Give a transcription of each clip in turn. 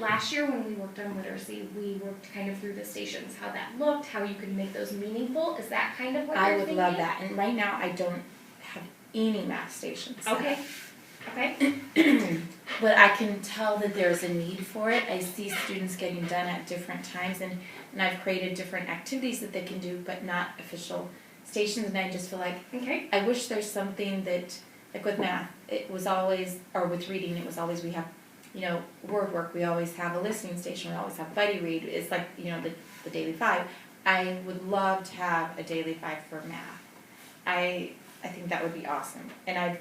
last year when we worked on literacy, we worked kind of through the stations, how that looked, how you could make those meaningful. Is that kind of what you're thinking? I would love that. And right now I don't have any math stations set Okay. up. Okay. But I can tell that there's a need for it. I see students getting done at different times, and I've created different activities that they can do, but not official stations. And I just feel like Okay. I wish there's something that, like with math, it was always, or with reading, it was always we have, word work. We always have a listening station. We always have buddy read. It's like the daily 5. I would love to have a daily 5 for math. I think that would be awesome, and I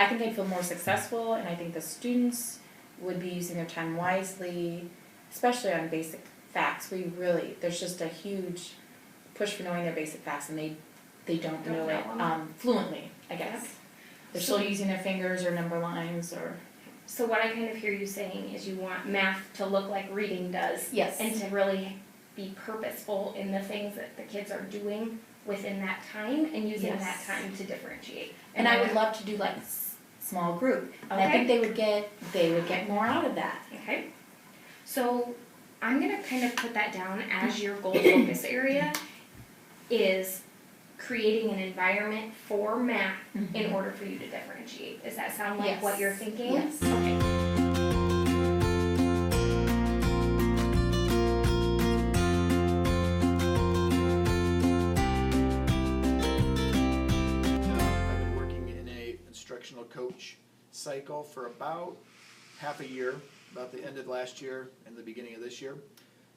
think I'd feel more successful, and I think the students would be using their time wisely, especially on basic facts. There's just a huge push for knowing their basic facts, and they don't know it fluently, I guess. Yep. They're still using their fingers or number lines or... So what I kind of hear you saying is you want math to look like reading does. Yes. And to really be purposeful in the things that the kids are doing within that time and using that time to differentiate. And I would love to do like small group. And I think they would get more out of that. Okay. So I'm going to kind of put that down as your goal focus area is creating an environment for math in order for you to differentiate. Does that sound like what you're thinking? Yes. Okay. I've been working in a instructional coach cycle for about half a year, about the end of last year and the beginning of this year.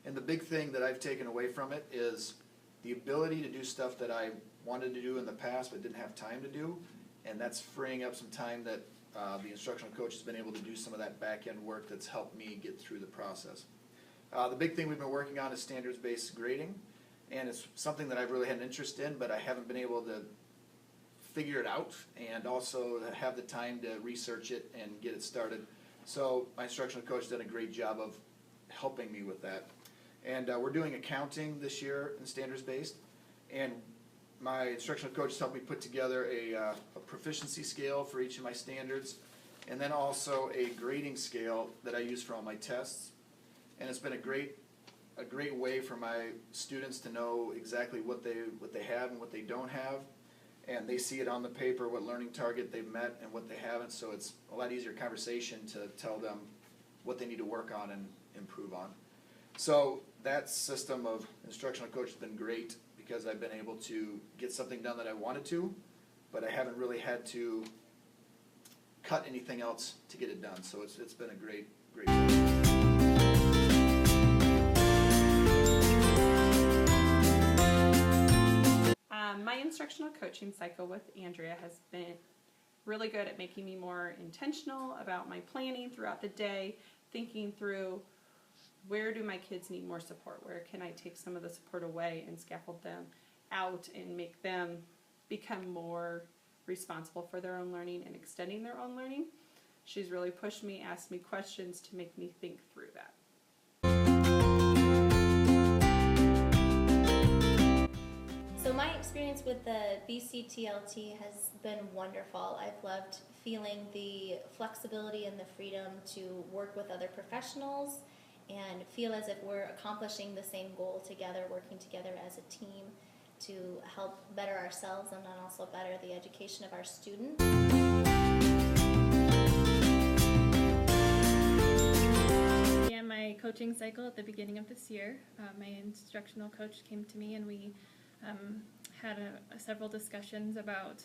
And the big thing that I've taken away from it is the ability to do stuff that I wanted to do in the past but didn't have time to do, and that's freeing up some time that the instructional coach has been able to do some of that back-end work that's helped me get through the process. The big thing we've been working on is standards-based grading, and it's something that I've really had an interest in, but I haven't been able to figure it out and also have the time to research it and get it started. So my instructional coach has done a great job of helping me with that. And we're doing accounting this year in standards-based, and my instructional coach has helped me put together a proficiency scale for each of my standards, and then also a grading scale that I use for all my tests. And it's been a great way for my students to know exactly what they have and what they don't have, and they see it on the paper what learning target they've met and what they haven't. So it's a lot easier conversation to tell them what they need to work on and improve on. So that system of instructional coach has been great because I've been able to get something done that I wanted to, but I haven't really had to cut anything else to get it done. So it's been a great. My instructional coaching cycle with Andrea has been really good at making me more intentional about my planning throughout the day, thinking through where do my kids need more support, where can I take some of the support away and scaffold them out and make them become more responsible for their own learning and extending their own learning. She's really pushed me, asked me questions to make me think through that. So my experience with the BCTLT has been wonderful. I've loved feeling the flexibility and the freedom to work with other professionals and feel as if we're accomplishing the same goal together, working together as a team to help better ourselves and then also better the education of our students. began my coaching cycle at the beginning of this year. My instructional coach came to me and we had several discussions about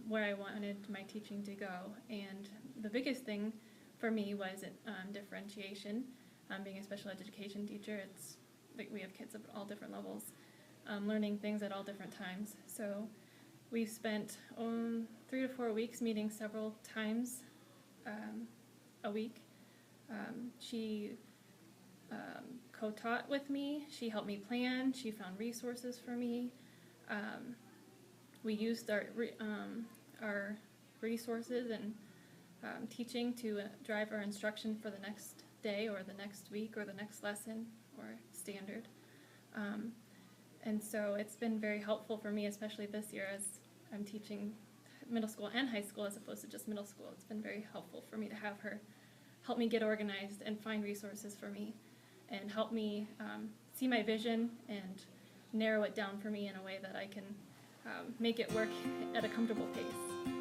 where I wanted my teaching to go. And the biggest thing for me was differentiation. Being a special education teacher, it's like we have kids of all different levels, learning things at all different times. So we spent 3 to 4 weeks meeting several times a week. She co-taught with me. She helped me plan. She found resources for me. We used our resources and teaching to drive our instruction for the next day or the next week or the next lesson or standard. And so it's been very helpful for me, especially this year as I'm teaching middle school and high school as opposed to just middle school. It's been very helpful for me to have her help me get organized and find resources for me, and help me see my vision and narrow it down for me in a way that I can make it work at a comfortable pace.